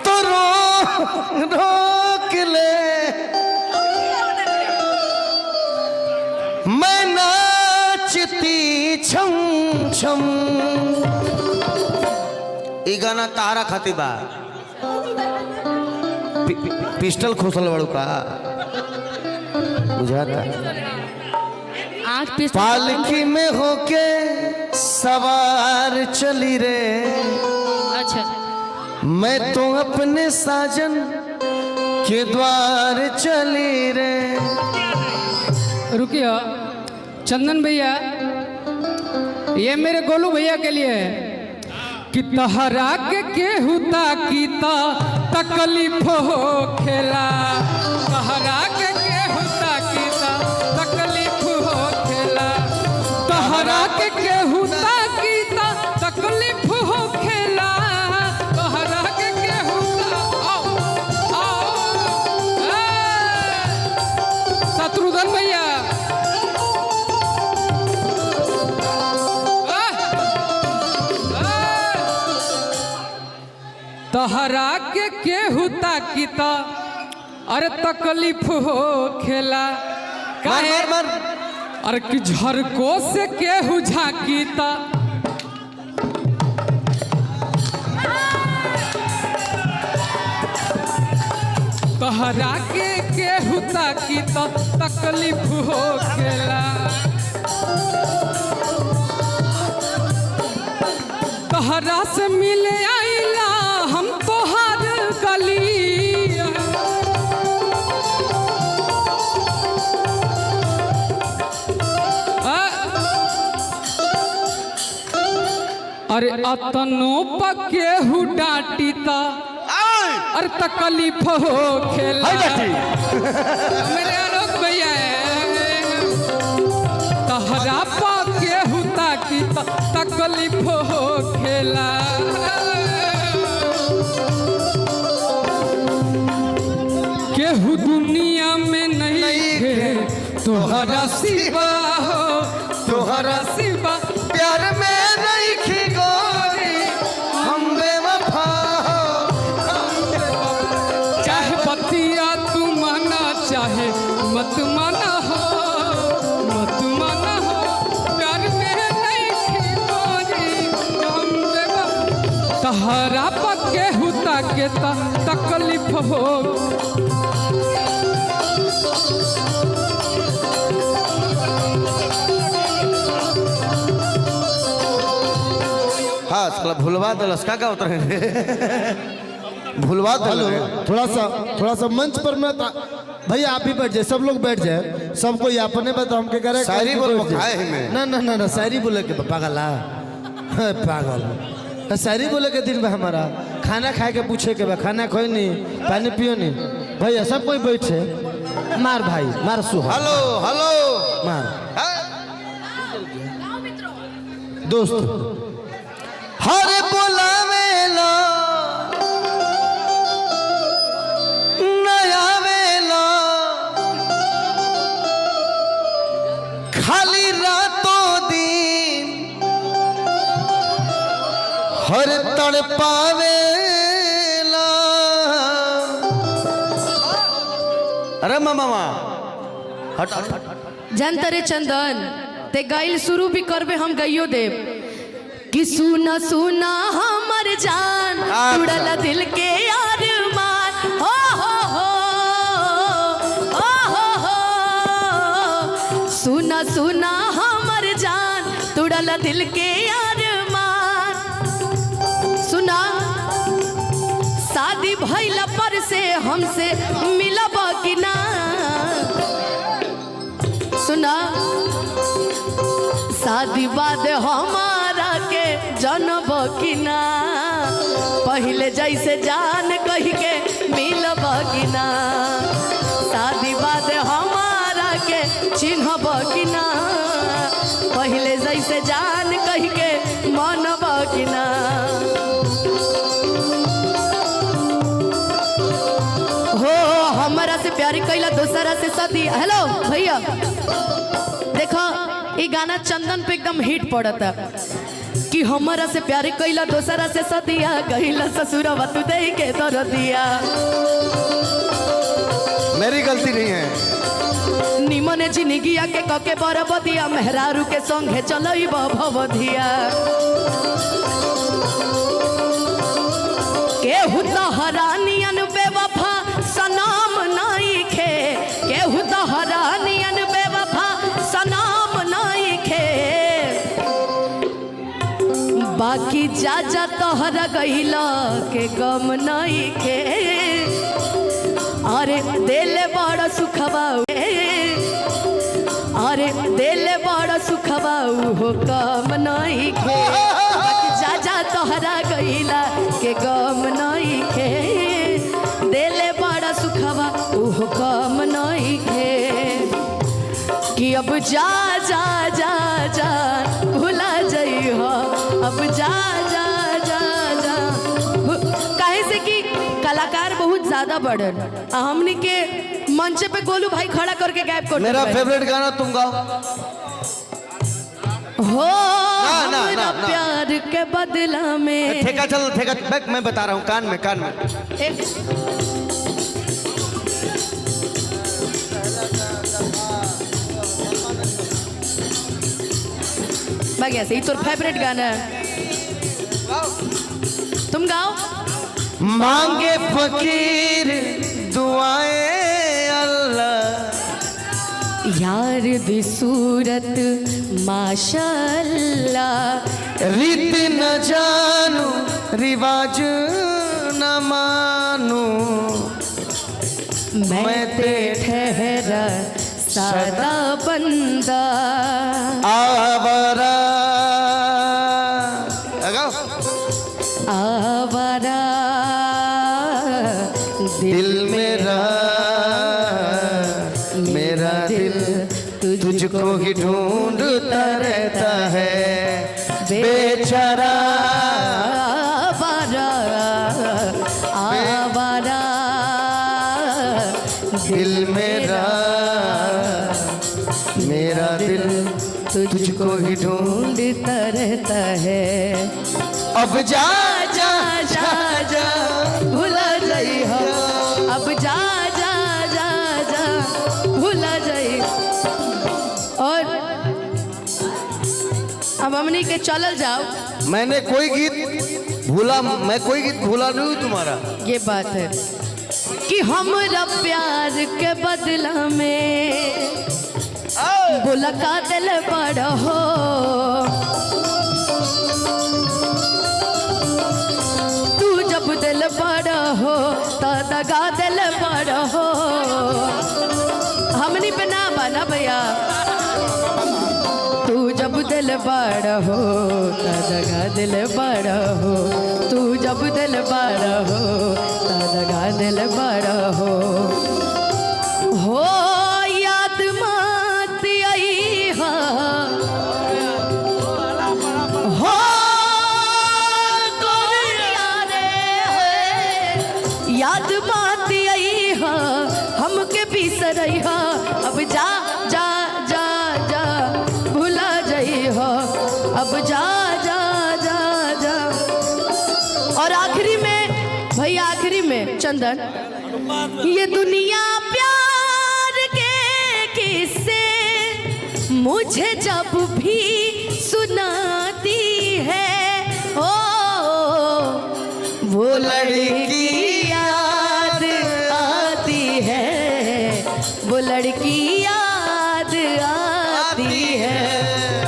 तो रोक ले मैं नाचती छम छम। ई गाना तारा खाती बा पिस्टल खोसल बड़ू का बुझाता। पालकी में होके सवार चली रे। अच्छा मैं तो अपने साजन के द्वार चली रे। रुकिए चंदन भैया, ये मेरे गोलू भैया के लिए है कि तहरा के केहुता कीता तकलीफ हो खेला। तहरा के केहुता कीता तकलीफ हो खेला। तहरा के केहुता कीता तकलीफ हो खेला। तहरा के केहुता आओ शत्रुघ्न भैया तहरा के केहुता कीता अरे तकलीफ हो खेला। काहे अरे कि झरको से केहू झाकीता तहरा के केहुता कीता तकलीफ हो खेला। तहरा से मिले आईला हम तोहार गली। अरे अतनो पके हु डांटीता अरे तकलीफ हो खेला। मेरे आलोक भैया तहरा पके हुता की तकलीफ हो खेला। केहू दुनिया में नहीं है तोहरा सिवा हो। तोहरा सिवा प्यार में नहीं खी गोरी हम बेवफा हो। चाहे बतिया तू माना चाहे मत माना हो। मत माना हो प्यार में नहीं खी गोरी हम बेवफा। तहरा पके हुता के तकलीफ हो। हाँ साला भूलवा दलस का उतर भूलवा दल। थोड़ा सा मंच पर मैं भैया आप भी बैठ जाए, सब लोग बैठ जाए। सबको अपने बता हम के करे शायरी बोल खाए में ना ना ना ना शायरी बोले के पागल पागल शायरी बोले के दिन में हमारा खाना खाए के पूछे के बा खाना खोई नहीं पानी पियो नहीं। भैया सब कोई बैठे मार भाई मार सुहा। हेलो हेलो मार दोस्त हर बोलावेला नया वेला खाली रातों दिन हर तड़पावेला। अरे मामा हट जनतरे चंदन ते गाइल शुरू भी करबे हम गइयो देव कि सुना सुना हमर जान उड़ल दिल के अरमान। हो सुना सुना हमर जान तुड़ल दिल के अरमान। सुना शादी भइला पर से हमसे मिलब कि ना। सुना शादी बाद हमारा के जनब कि ना। पहले जैसे जान कही के मिलब कि ना। शादी बाद हमारा के चिन्हब कि ना। पहले जैसे जान कही के मनब कि ना। हो हमारा से प्यारी कैला दूसरा से सती। हेलो भैया देखो ये गाना चंदन पे एकदम हिट पड़ता। कि हमारा से प्यार कैला दोसरा से सदिया गहिला ससुरवा तू दे के दर दिया। मेरी गलती नहीं है। निमने जिंदगिया के कके बरबदिया मेहरारू के संगे चलई भवधिया। केहू तो हरानियन बेवफा सनाम नहीं खे, केहू तो हरानियन बेवफा सनाम नहीं खे। बाकी जा जा तोहरा गइला के गम नहीं खे। अरे दिल बड़ा सुखबा, अरे दिल बड़ा सुखबा हो कम नहीं खे। जा जा तोहरा गइला के गम नहीं खे। दिल बड़ा सुखबा हो कम नहीं खे। कि अब जा जा जा जा भुला जइहो, अब जा जा जा जा। काहे से कि कलाकार बहुत ज्यादा बढ़न, हमने के मंच पे गोलू भाई खड़ा करके गायब कर। मेरा फेवरेट गाना तुम गाओ। हो ना, मेरा प्यार के बदला में। ठेका चलो, ठेका मैं बता रहा हूँ, कान में कान में। बाकी ऐसे ही तोर फेवरेट गाना है, तुम गाओ। मांगे फकीर दुआएं अल्लाह, यार दी सूरत माशाल्लाह। रीत न जानू रिवाज न मानू, मैं ते ठहरा सादा बंदा। आवारा लगाओ। आवारा दिल मेरा, मेरा दिल तुझको ही ढूंढता रहता है बेचारा। आवारा आवारा दिल मेरा, मेरा दिल तुझको ही ढूंढता रहता है। अब जा जा जा जा भुला जइहो, अब जा जा जा जा भुला जइ। और अब हमनी के चलल जाओ। मैंने कोई गीत भूला, मैं कोई गीत भूला नहीं हूँ तुम्हारा। ये बात है कि हमरा प्यार के बदला में बोला का दिल बड़ा हो। तू जब दिल बड़ा हो तो दगा दिल बड़ा हो। हमनी पे ना बना भैया। तू जब दिल बड़ा हो तो दगा दिल बड़ा हो। तू जब दिल बड़ा हो तो दगा दिल बड़ा हो। याद मत आई हो याद मत आई हो हमके बिसरई हो। अब जा जा जा जा भुला जई हो, अब जा जा जा जा। और आखिरी में भैया, आखिरी में चंदन, ये दुनिया प्यार के किस्से मुझे जब भी सुनाती है, ओ वो लड़की याद आती है, वो लड़की याद आती है।